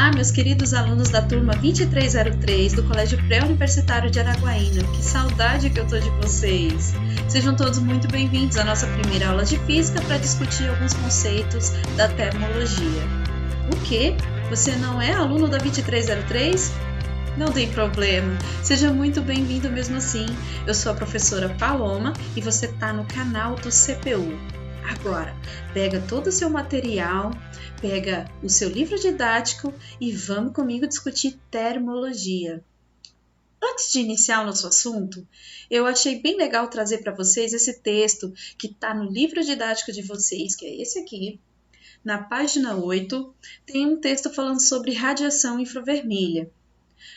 Olá, meus queridos alunos da turma 2303 do Colégio Pré-Universitário de Araguaína. Que saudade que eu tô de vocês! Sejam todos muito bem-vindos à nossa primeira aula de física para discutir alguns conceitos da termologia. O quê? Você não é aluno da 2303? Não tem problema, seja muito bem-vindo mesmo assim. Eu sou a professora Paloma e você está no canal do CPU. Agora, pega todo o seu material, pega o seu livro didático e vamos comigo discutir termologia. Antes de iniciar o nosso assunto, eu achei bem legal trazer para vocês esse texto que está no livro didático de vocês, que é esse aqui. Na página 8, tem um texto falando sobre radiação infravermelha.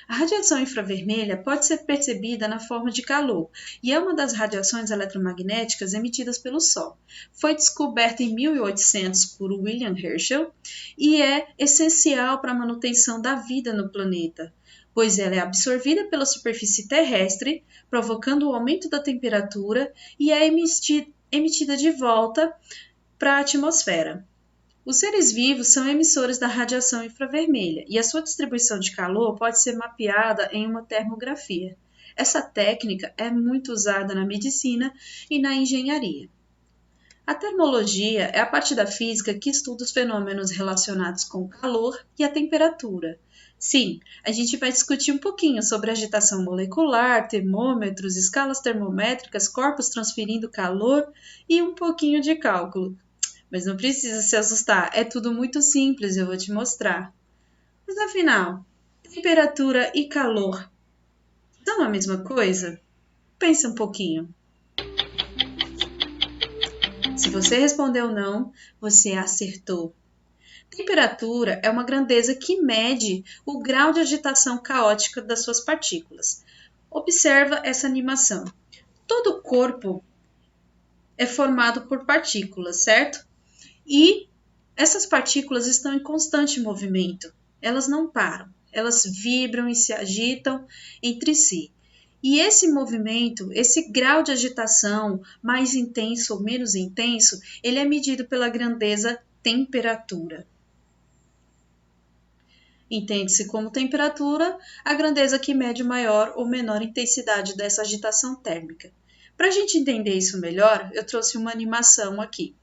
A radiação infravermelha pode ser percebida na forma de calor e é uma das radiações eletromagnéticas emitidas pelo Sol. Foi descoberta em 1800 por William Herschel e é essencial para a manutenção da vida no planeta, pois ela é absorvida pela superfície terrestre, provocando o aumento da temperatura e é emitida de volta para a atmosfera. Os seres vivos são emissores da radiação infravermelha e a sua distribuição de calor pode ser mapeada em uma termografia. Essa técnica é muito usada na medicina e na engenharia. A termologia é a parte da física que estuda os fenômenos relacionados com o calor e a temperatura. Sim, a gente vai discutir um pouquinho sobre agitação molecular, termômetros, escalas termométricas, corpos transferindo calor e um pouquinho de cálculo. Mas não precisa se assustar, é tudo muito simples, eu vou te mostrar. Mas afinal, temperatura e calor são a mesma coisa? Pensa um pouquinho. Se você respondeu não, você acertou. Temperatura é uma grandeza que mede o grau de agitação caótica das suas partículas. Observa essa animação. Todo corpo é formado por partículas, certo? E essas partículas estão em constante movimento, elas não param, elas vibram e se agitam entre si. E esse movimento, esse grau de agitação mais intenso ou menos intenso, ele é medido pela grandeza temperatura. Entende-se como temperatura a grandeza que mede maior ou menor intensidade dessa agitação térmica. Para a gente entender isso melhor, eu trouxe uma animação aqui.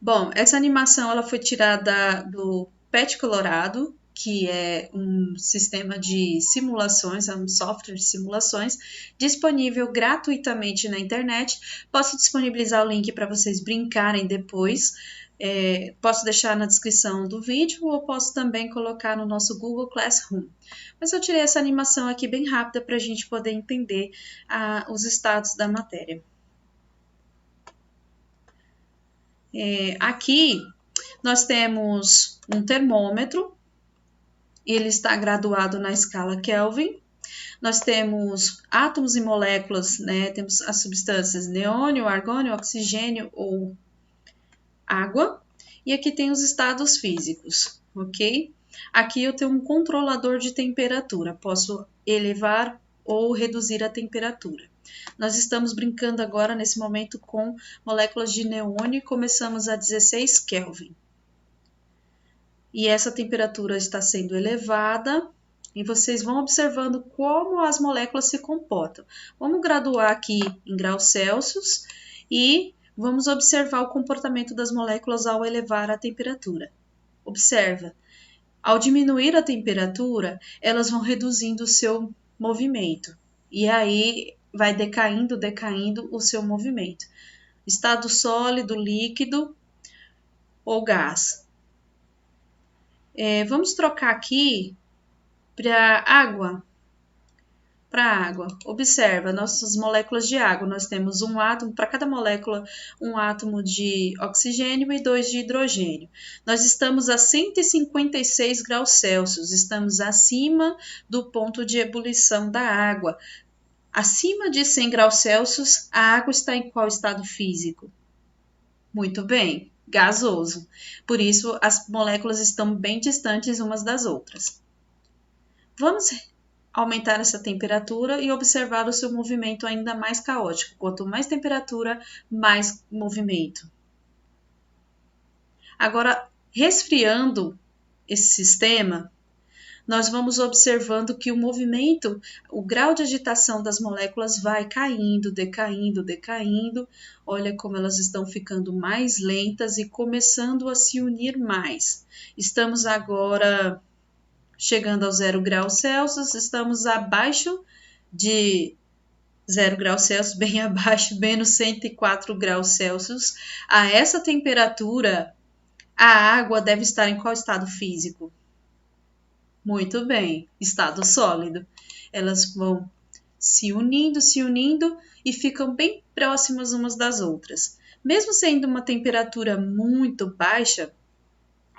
Bom, essa animação ela foi tirada do PET Colorado, que é um sistema de simulações, é um software de simulações disponível gratuitamente na internet. Posso disponibilizar o link para vocês brincarem depois. Posso deixar na descrição do vídeo ou posso também colocar no nosso Google Classroom. Mas eu tirei essa animação aqui bem rápida para a gente poder entender os estados da matéria. Aqui nós temos um termômetro, ele está graduado na escala Kelvin. Nós temos átomos e moléculas, né? Temos as substâncias neônio, argônio, oxigênio ou água. E aqui tem os estados físicos, ok? Aqui eu tenho um controlador de temperatura, posso elevar ou reduzir a temperatura. Nós estamos brincando agora, nesse momento, com moléculas de neônio e começamos a 16 Kelvin. E essa temperatura está sendo elevada e vocês vão observando como as moléculas se comportam. Vamos graduar aqui em graus Celsius e vamos observar o comportamento das moléculas ao elevar a temperatura. Observa, ao diminuir a temperatura, elas vão reduzindo o seu movimento. E aí vai decaindo o seu movimento. Estado sólido, líquido ou gás. Vamos trocar aqui para água. Observa, nossas moléculas de água. Nós temos um átomo, para cada molécula, um átomo de oxigênio e 2 de hidrogênio. Nós estamos a 156 graus Celsius, estamos acima do ponto de ebulição da água. Acima de 100 graus Celsius, a água está em qual estado físico? Muito bem, gasoso. Por isso, as moléculas estão bem distantes umas das outras. Vamos aumentar essa temperatura e observar o seu movimento ainda mais caótico. Quanto mais temperatura, mais movimento. Agora, resfriando esse sistema, nós vamos observando que o movimento, o grau de agitação das moléculas vai caindo, decaindo, decaindo. Olha como elas estão ficando mais lentas e começando a se unir mais. Estamos agora chegando ao 0 graus Celsius, estamos abaixo de 0 graus Celsius, bem abaixo, menos 104 graus Celsius. A essa temperatura, a água deve estar em qual estado físico? Muito bem, estado sólido. Elas vão se unindo e ficam bem próximas umas das outras. Mesmo sendo uma temperatura muito baixa,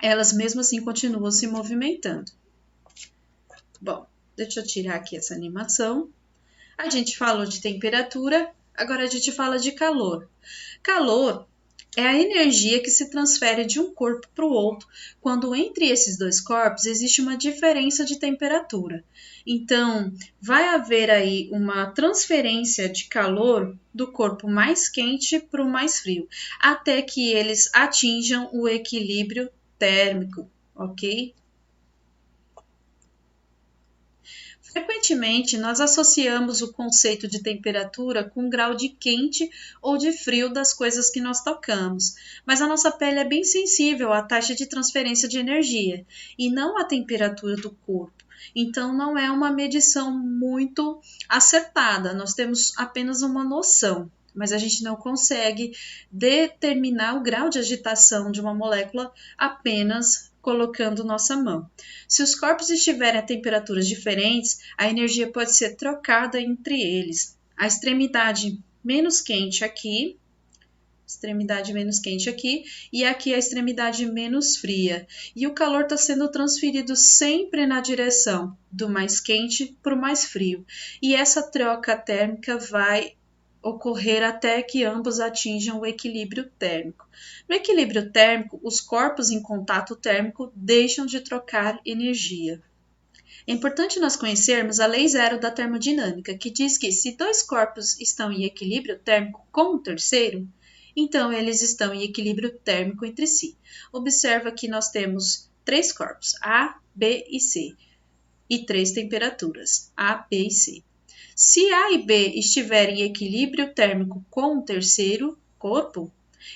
elas mesmo assim continuam se movimentando. Bom, deixa eu tirar aqui essa animação. A gente falou de temperatura, agora a gente fala de calor. Calor é a energia que se transfere de um corpo para o outro, quando entre esses dois corpos existe uma diferença de temperatura. Então, vai haver aí uma transferência de calor do corpo mais quente para o mais frio, até que eles atinjam o equilíbrio térmico, ok? Frequentemente, nós associamos o conceito de temperatura com o grau de quente ou de frio das coisas que nós tocamos, mas a nossa pele é bem sensível à taxa de transferência de energia e não à temperatura do corpo. Então, não é uma medição muito acertada, nós temos apenas uma noção, mas a gente não consegue determinar o grau de agitação de uma molécula apenas colocando nossa mão. Se os corpos estiverem a temperaturas diferentes, a energia pode ser trocada entre eles. A extremidade menos quente aqui e aqui a extremidade menos fria. E o calor está sendo transferido sempre na direção do mais quente para o mais frio. E essa troca térmica vai ocorrer até que ambos atinjam o equilíbrio térmico. No equilíbrio térmico, os corpos em contato térmico deixam de trocar energia. É importante nós conhecermos a lei zero da termodinâmica, que diz que se dois corpos estão em equilíbrio térmico com o terceiro, então eles estão em equilíbrio térmico entre si. Observa que nós temos 3 corpos, A, B e C, e 3 temperaturas, A, B e C. Se A e B estiverem em equilíbrio térmico com o terceiro corpo,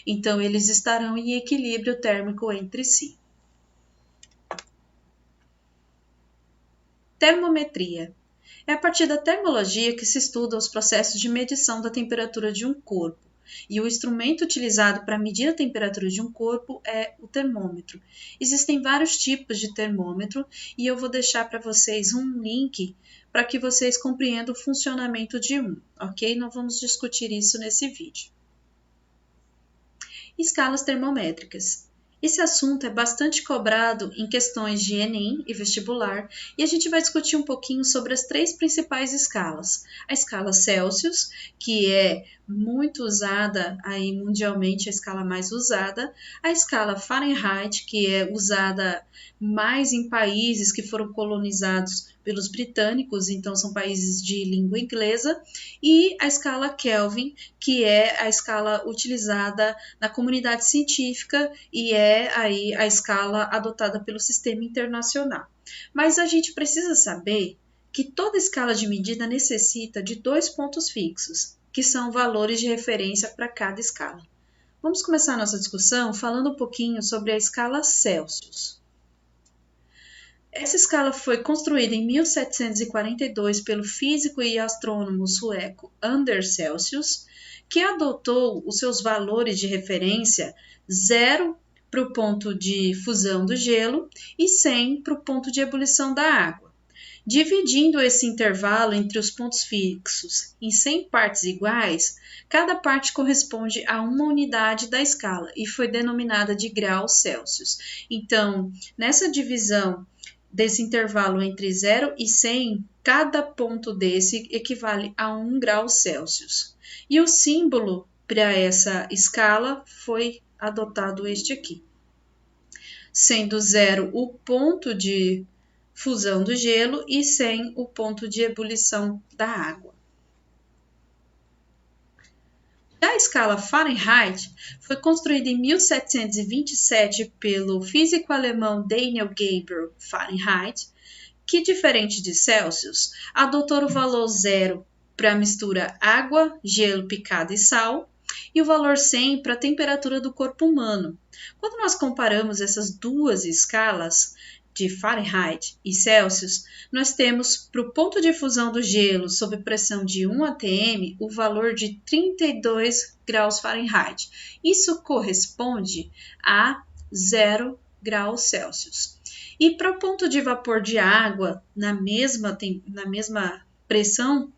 então eles estarão em equilíbrio térmico entre si. Termometria. É a partir da termologia que se estudam os processos de medição da temperatura de um corpo. E o instrumento utilizado para medir a temperatura de um corpo é o termômetro. Existem vários tipos de termômetro e eu vou deixar para vocês um link para que vocês compreendam o funcionamento de um, ok? Não vamos discutir isso nesse vídeo. Escalas termométricas. Esse assunto é bastante cobrado em questões de Enem e vestibular, e a gente vai discutir um pouquinho sobre as 3 principais escalas. A escala Celsius, que é muito usada aí mundialmente, a escala mais usada. A escala Fahrenheit, que é usada mais em países que foram colonizados pelos britânicos, então são países de língua inglesa, e a escala Kelvin, que é a escala utilizada na comunidade científica e é aí a escala adotada pelo sistema internacional. Mas a gente precisa saber que toda escala de medida necessita de 2 pontos fixos, que são valores de referência para cada escala. Vamos começar a nossa discussão falando um pouquinho sobre a escala Celsius. Essa escala foi construída em 1742 pelo físico e astrônomo sueco Anders Celsius, que adotou os seus valores de referência 0 para o ponto de fusão do gelo e 100 para o ponto de ebulição da água. Dividindo esse intervalo entre os pontos fixos em 100 partes iguais, cada parte corresponde a uma unidade da escala e foi denominada de graus Celsius. Então, nessa divisão desse intervalo entre 0 e 100, cada ponto desse equivale a 1 grau Celsius. E o símbolo para essa escala foi adotado este aqui, sendo 0 o ponto de fusão do gelo e 100 o ponto de ebulição da água. A escala Fahrenheit foi construída em 1727 pelo físico alemão Daniel Gabriel Fahrenheit, que, diferente de Celsius, adotou o valor zero para a mistura água, gelo picado e sal, e o valor 100 para a temperatura do corpo humano. Quando nós comparamos essas duas escalas, de Fahrenheit e Celsius, nós temos para o ponto de fusão do gelo sob pressão de 1 atm o valor de 32 graus Fahrenheit. Isso corresponde a 0 graus Celsius. E para o ponto de vapor de água na mesma pressão,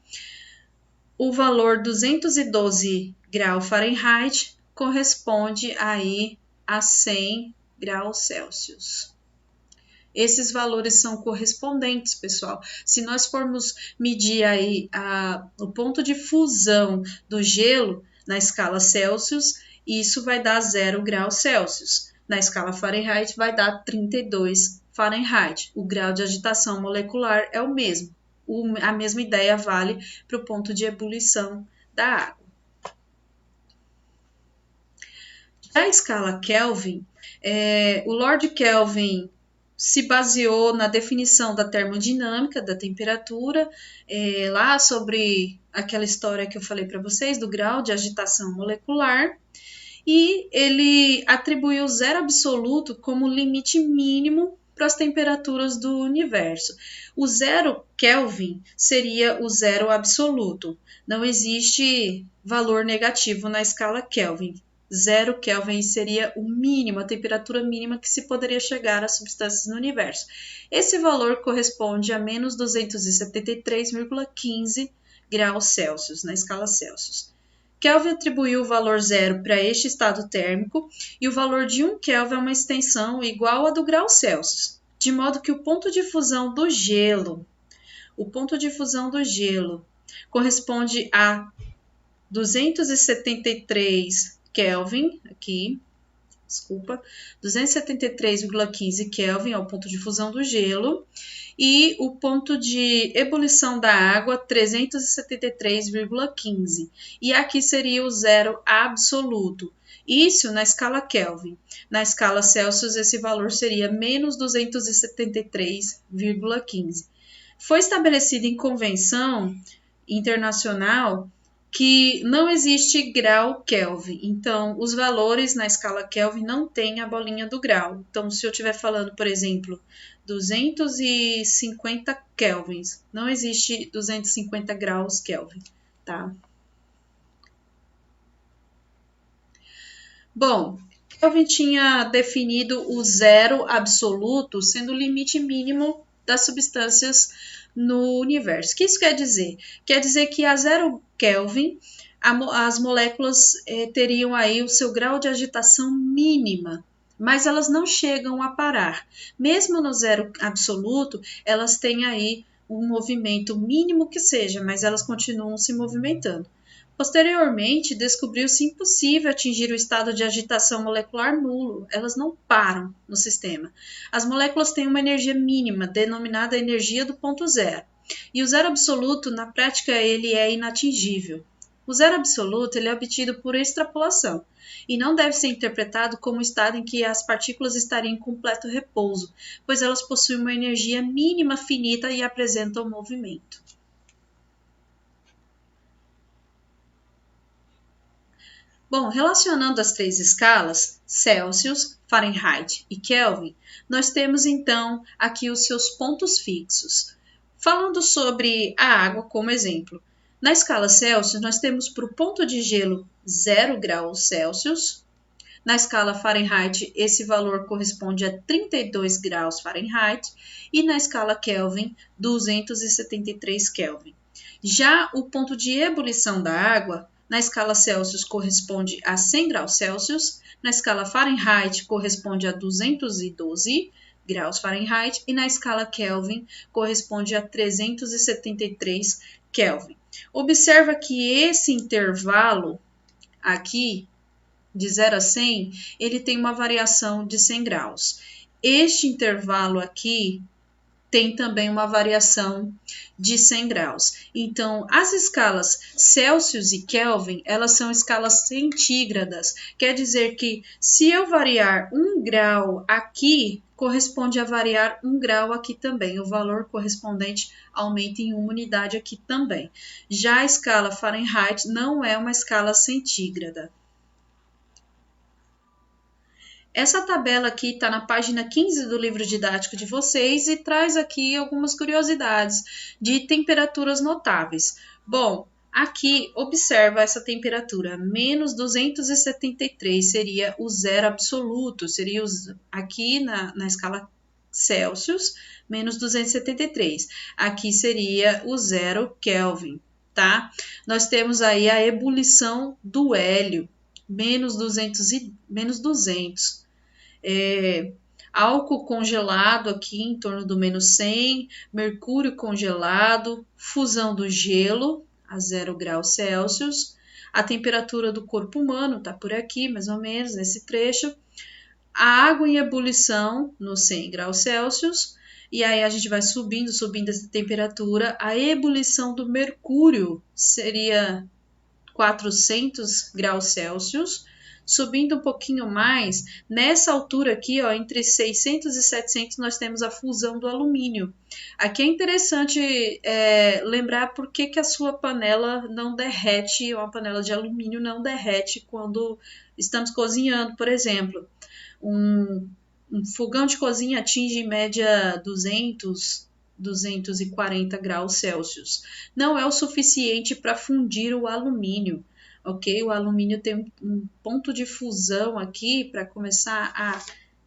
o valor 212 graus Fahrenheit corresponde aí a 100 graus Celsius. Esses valores são correspondentes, pessoal. Se nós formos medir aí o ponto de fusão do gelo na escala Celsius, isso vai dar 0 graus Celsius. Na escala Fahrenheit vai dar 32 Fahrenheit. O grau de agitação molecular é o mesmo. A mesma ideia vale para o ponto de ebulição da água. Já a escala Kelvin, o Lord Kelvin se baseou na definição da termodinâmica da temperatura, lá sobre aquela história que eu falei para vocês, do grau de agitação molecular, e ele atribuiu o zero absoluto como limite mínimo para as temperaturas do universo. O zero Kelvin seria o zero absoluto. Não existe valor negativo na escala Kelvin. 0 Kelvin seria o mínimo, a temperatura mínima que se poderia chegar às substâncias no universo. Esse valor corresponde a menos 273,15 graus Celsius, na escala Celsius. Kelvin atribuiu o valor zero para este estado térmico e o valor de 1 Kelvin é uma extensão igual à do grau Celsius, de modo que o ponto de fusão do gelo corresponde a 273 Kelvin, 273,15 Kelvin é o ponto de fusão do gelo, e o ponto de ebulição da água, 373,15. E aqui seria o zero absoluto. Isso na escala Kelvin. Na escala Celsius, esse valor seria menos 273,15. Foi estabelecido em convenção internacional que não existe grau Kelvin. Então, os valores na escala Kelvin não têm a bolinha do grau. Então, se eu estiver falando, por exemplo, 250 kelvins, não existe 250 graus Kelvin, tá? Bom, Kelvin tinha definido o zero absoluto sendo o limite mínimo das substâncias no universo. O que isso quer dizer? Quer dizer que a 0 Kelvin, as moléculas teriam aí o seu grau de agitação mínima, mas elas não chegam a parar. Mesmo no zero absoluto, elas têm aí um movimento mínimo que seja, mas elas continuam se movimentando. Posteriormente, descobriu-se impossível atingir o estado de agitação molecular nulo. Elas não param no sistema. As moléculas têm uma energia mínima, denominada energia do ponto zero. E o zero absoluto, na prática, ele é inatingível. O zero absoluto ele é obtido por extrapolação e não deve ser interpretado como o estado em que as partículas estariam em completo repouso, pois elas possuem uma energia mínima finita e apresentam movimento. Bom, relacionando as três escalas, Celsius, Fahrenheit e Kelvin, nós temos então aqui os seus pontos fixos. Falando sobre a água como exemplo, na escala Celsius nós temos para o ponto de gelo 0 graus Celsius, na escala Fahrenheit esse valor corresponde a 32 graus Fahrenheit e na escala Kelvin 273 Kelvin. Já o ponto de ebulição da água na escala Celsius corresponde a 100 graus Celsius, na escala Fahrenheit corresponde a 212 graus Fahrenheit e na escala Kelvin corresponde a 373 Kelvin. Observa que esse intervalo aqui, de 0 a 100, ele tem uma variação de 100 graus. Este intervalo aqui tem também uma variação de 100 graus. Então, as escalas Celsius e Kelvin, elas são escalas centígradas. Quer dizer que se eu variar 1 grau aqui, corresponde a variar 1 grau aqui também. O valor correspondente aumenta em 1 unidade aqui também. Já a escala Fahrenheit não é uma escala centígrada. Essa tabela aqui está na página 15 do livro didático de vocês e traz aqui algumas curiosidades de temperaturas notáveis. Bom, aqui observa essa temperatura, menos 273 seria o zero absoluto, seria aqui na escala Celsius, menos 273. Aqui seria o zero Kelvin, tá? Nós temos aí a ebulição do hélio, menos 200. Álcool congelado aqui em torno do menos 100, mercúrio congelado, fusão do gelo a 0 graus Celsius, a temperatura do corpo humano está por aqui, mais ou menos, nesse trecho, a água em ebulição nos 100 graus Celsius, e aí a gente vai subindo essa temperatura, a ebulição do mercúrio seria 400 graus Celsius, subindo um pouquinho mais, nessa altura aqui, ó, entre 600 e 700, nós temos a fusão do alumínio. Aqui é interessante lembrar por que a sua panela não derrete, uma panela de alumínio não derrete quando estamos cozinhando, por exemplo. Um fogão de cozinha atinge em média 240 graus Celsius. Não é o suficiente para fundir o alumínio. Ok? O alumínio tem um ponto de fusão aqui para começar a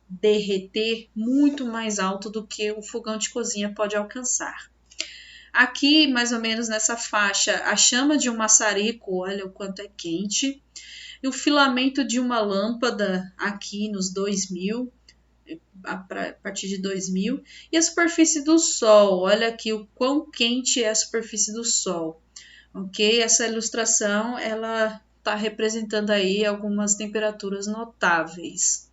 derreter muito mais alto do que o fogão de cozinha pode alcançar. Aqui, mais ou menos nessa faixa, a chama de um maçarico, olha o quanto é quente. E o filamento de uma lâmpada aqui nos 2000, a partir de 2000. E a superfície do Sol, olha aqui o quão quente é a superfície do Sol. Ok? Essa ilustração, ela está representando aí algumas temperaturas notáveis.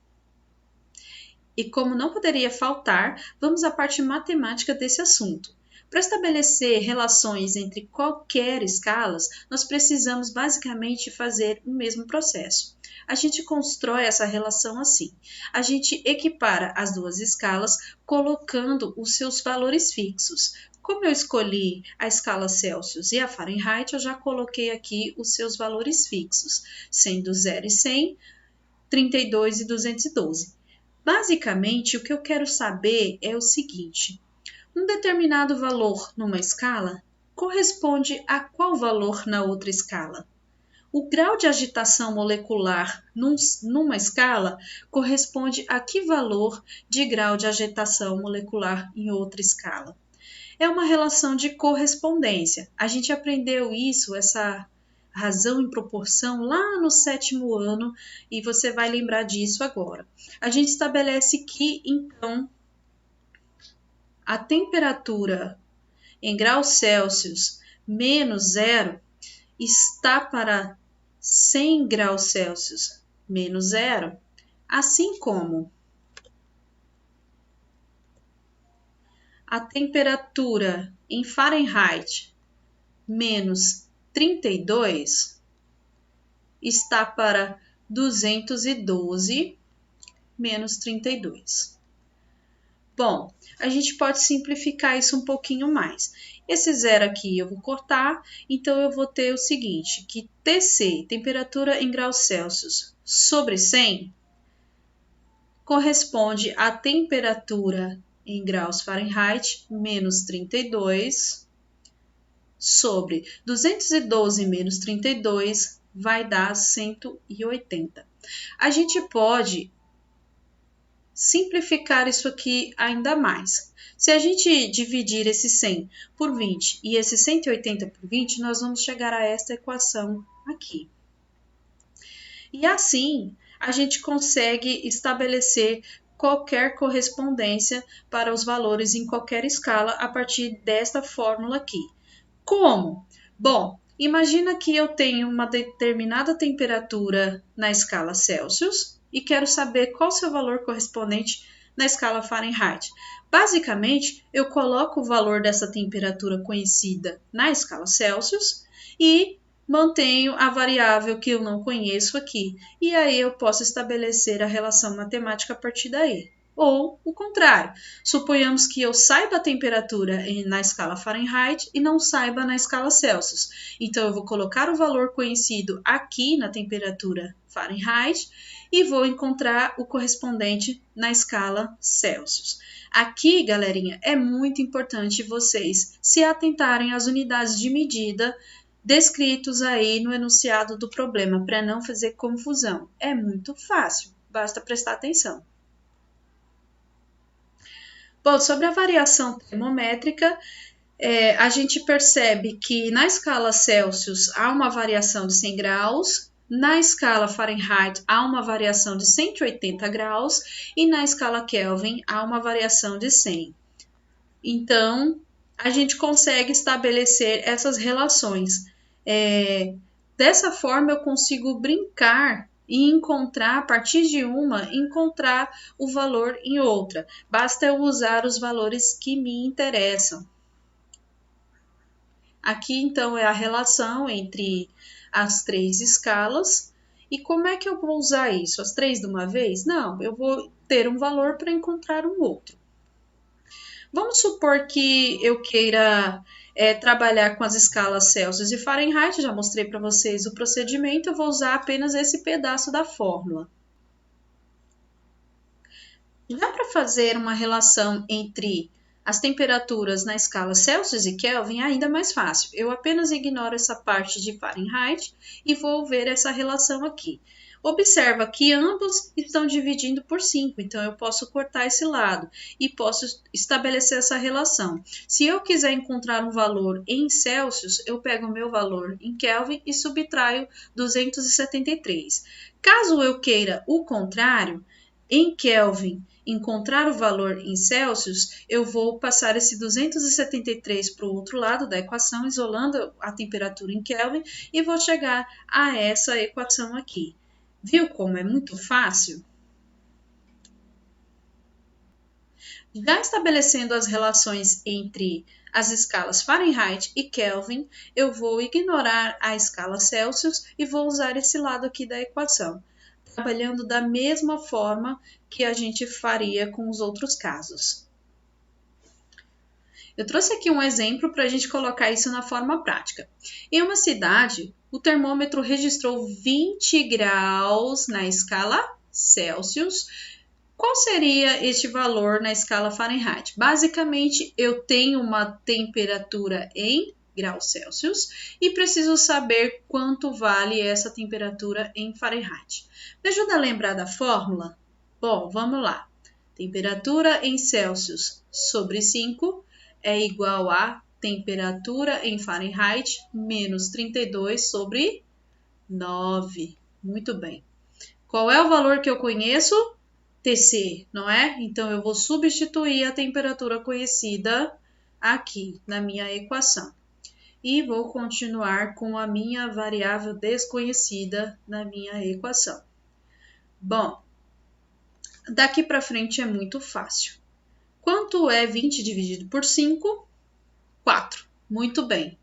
E como não poderia faltar, vamos à parte matemática desse assunto. Para estabelecer relações entre qualquer escalas, nós precisamos basicamente fazer o mesmo processo. A gente constrói essa relação assim. A gente equipara as duas escalas colocando os seus valores fixos. Como eu escolhi a escala Celsius e a Fahrenheit, eu já coloquei aqui os seus valores fixos, sendo 0 e 100, 32 e 212. Basicamente, o que eu quero saber é o seguinte: um determinado valor numa escala corresponde a qual valor na outra escala? O grau de agitação molecular numa escala corresponde a que valor de grau de agitação molecular em outra escala? É uma relação de correspondência. A gente aprendeu isso, essa razão em proporção, lá no 7º ano, e você vai lembrar disso agora. A gente estabelece que, então, a temperatura em graus Celsius menos 0 está para 100 graus Celsius menos 0, assim como a temperatura em Fahrenheit menos 32 está para 212 menos 32. Bom, a gente pode simplificar isso um pouquinho mais. Esse zero aqui eu vou cortar, então eu vou ter o seguinte, que TC, temperatura em graus Celsius, sobre 100, corresponde à temperatura em graus Fahrenheit, menos 32, sobre 212 menos 32, vai dar 180. A gente pode simplificar isso aqui ainda mais. Se a gente dividir esse 100 por 20 e esse 180 por 20, nós vamos chegar a esta equação aqui. E assim, a gente consegue estabelecer qualquer correspondência para os valores em qualquer escala a partir desta fórmula aqui. Como? Bom, imagina que eu tenho uma determinada temperatura na escala Celsius e quero saber qual o seu valor correspondente na escala Fahrenheit? Basicamente, eu coloco o valor dessa temperatura conhecida na escala Celsius e mantenho a variável que eu não conheço aqui. E aí eu posso estabelecer a relação matemática a partir daí. Ou o contrário, suponhamos que eu saiba a temperatura na escala Fahrenheit e não saiba na escala Celsius. Então, eu vou colocar o valor conhecido aqui na temperatura Fahrenheit e vou encontrar o correspondente na escala Celsius. Aqui, galerinha, é muito importante vocês se atentarem às unidades de medida descritos aí no enunciado do problema, para não fazer confusão. É muito fácil, basta prestar atenção. Bom, sobre a variação termométrica, a gente percebe que na escala Celsius há uma variação de 100 graus, na escala Fahrenheit há uma variação de 180 graus e na escala Kelvin há uma variação de 100. Então, a gente consegue estabelecer essas relações. Dessa forma, eu consigo brincar e encontrar, a partir de uma, encontrar o valor em outra. Basta eu usar os valores que me interessam. Aqui, então, é a relação entre as três escalas. E como é que eu vou usar isso? As três de uma vez? Não, eu vou ter um valor para encontrar um outro. Vamos supor que eu queira trabalhar com as escalas Celsius e Fahrenheit, já mostrei para vocês o procedimento, eu vou usar apenas esse pedaço da fórmula. Já para fazer uma relação entre as temperaturas na escala Celsius e Kelvin é ainda mais fácil. Eu apenas ignoro essa parte de Fahrenheit e vou ver essa relação aqui. Observa que ambos estão dividindo por 5, então eu posso cortar esse lado e posso estabelecer essa relação. Se eu quiser encontrar um valor em Celsius, eu pego o meu valor em Kelvin e subtraio 273. Caso eu queira o contrário, em Kelvin, encontrar o valor em Celsius, eu vou passar esse 273 para o outro lado da equação, isolando a temperatura em Kelvin, e vou chegar a essa equação aqui. Viu como é muito fácil? Já estabelecendo as relações entre as escalas Fahrenheit e Kelvin, eu vou ignorar a escala Celsius e vou usar esse lado aqui da equação, trabalhando da mesma forma que a gente faria com os outros casos. Eu trouxe aqui um exemplo para a gente colocar isso na forma prática. Em uma cidade, o termômetro registrou 20 graus na escala Celsius. Qual seria este valor na escala Fahrenheit? Basicamente, eu tenho uma temperatura em graus Celsius e preciso saber quanto vale essa temperatura em Fahrenheit. Me ajuda a lembrar da fórmula? Bom, vamos lá. Temperatura em Celsius sobre 5 é igual a temperatura em Fahrenheit menos 32 sobre 9. Muito bem. Qual é o valor que eu conheço? TC, não é? Então, eu vou substituir a temperatura conhecida aqui na minha equação. E vou continuar com a minha variável desconhecida na minha equação. Bom, daqui para frente é muito fácil. Quanto é 20 dividido por 5? 4. Muito bem.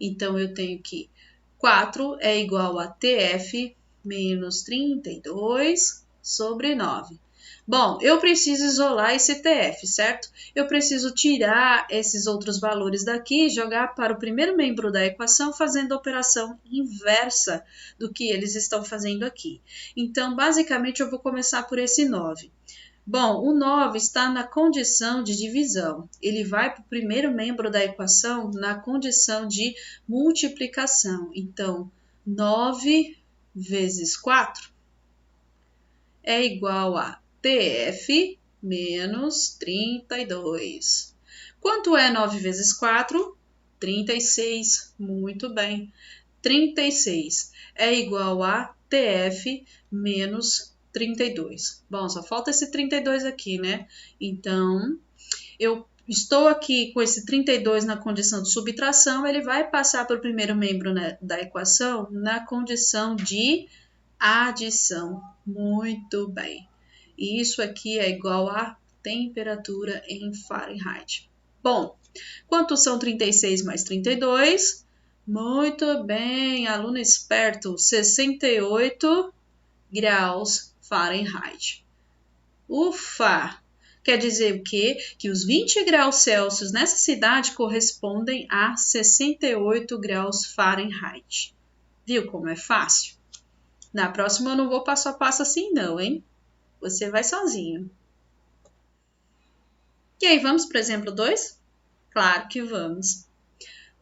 Então, eu tenho que 4 é igual a TF menos 32 sobre 9. Bom, eu preciso isolar esse TF, certo? Eu preciso tirar esses outros valores daqui e jogar para o primeiro membro da equação, fazendo a operação inversa do que eles estão fazendo aqui. Então, basicamente, eu vou começar por esse 9. Bom, o 9 está na condição de divisão. Ele vai para o primeiro membro da equação na condição de multiplicação. Então, 9 vezes 4 é igual a TF menos 32. Quanto é 9 vezes 4? 36. Muito bem. 36 é igual a TF menos 32. Bom, só falta esse 32 aqui, né? Então, eu estou aqui com esse 32 na condição de subtração, ele vai passar para o primeiro membro, né, da equação na condição de adição. Muito bem. E isso aqui é igual a temperatura em Fahrenheit. Bom, quantos são 36 mais 32? Muito bem, aluno esperto, 68 graus Fahrenheit. Ufa! Quer dizer o quê? Que os 20 graus Celsius nessa cidade correspondem a 68 graus Fahrenheit. Viu como é fácil? Na próxima eu não vou passo a passo assim não, hein? Você vai sozinho. E aí, vamos para o exemplo 2? Claro que vamos.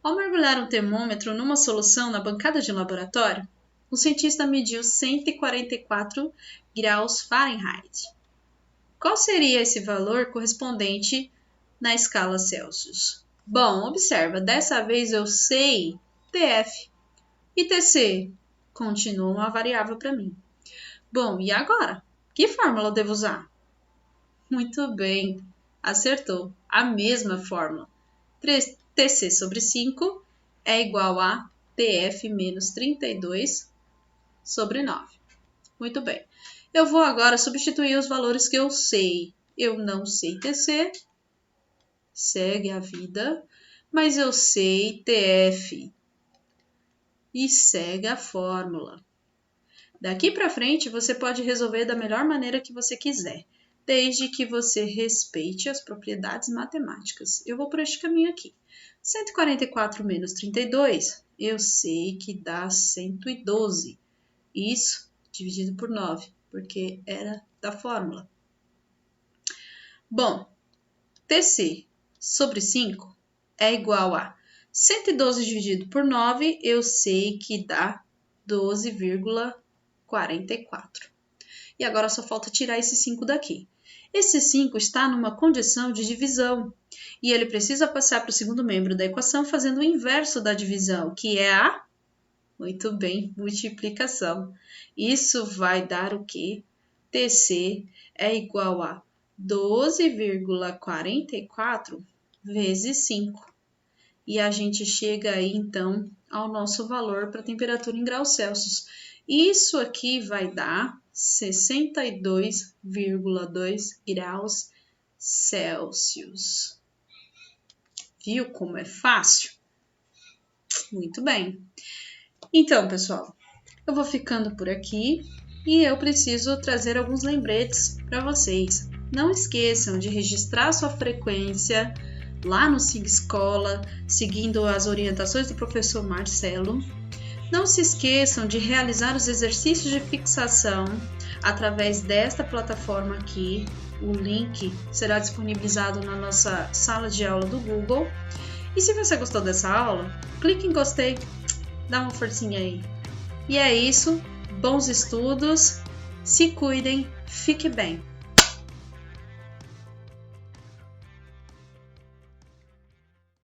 Ao mergulhar um termômetro numa solução na bancada de laboratório, o cientista mediu 144 graus Fahrenheit. Qual seria esse valor correspondente na escala Celsius? Bom, observa, dessa vez eu sei TF e TC continuam uma variável para mim. Bom, e agora? Que fórmula eu devo usar? Muito bem, acertou, a mesma fórmula. TC sobre 5 é igual a TF menos 32 sobre 9. Muito bem. Eu vou agora substituir os valores que eu sei. Eu não sei TC, segue a vida, mas eu sei TF e segue a fórmula. Daqui para frente, você pode resolver da melhor maneira que você quiser, desde que você respeite as propriedades matemáticas. Eu vou por este caminho aqui. 144 menos 32, eu sei que dá 112. Isso dividido por 9. Porque era da fórmula. Bom, TC sobre 5 é igual a 112 dividido por 9, eu sei que dá 12,44. E agora só falta tirar esse 5 daqui. Esse 5 está numa condição de divisão, e ele precisa passar para o segundo membro da equação fazendo o inverso da divisão, que é a... Muito bem, multiplicação. Isso vai dar o quê? TC é igual a 12,44 vezes 5. E a gente chega aí, então, ao nosso valor para temperatura em graus Celsius. Isso aqui vai dar 62,2 graus Celsius. Viu como é fácil? Muito bem. Então, pessoal, eu vou ficando por aqui e eu preciso trazer alguns lembretes para vocês. Não esqueçam de registrar sua frequência lá no SIG Escola, seguindo as orientações do professor Marcelo. Não se esqueçam de realizar os exercícios de fixação através desta plataforma aqui. O link será disponibilizado na nossa sala de aula do Google. E se você gostou dessa aula, clique em gostei. Dá uma forcinha aí. E é isso. Bons estudos. Se cuidem. Fique bem.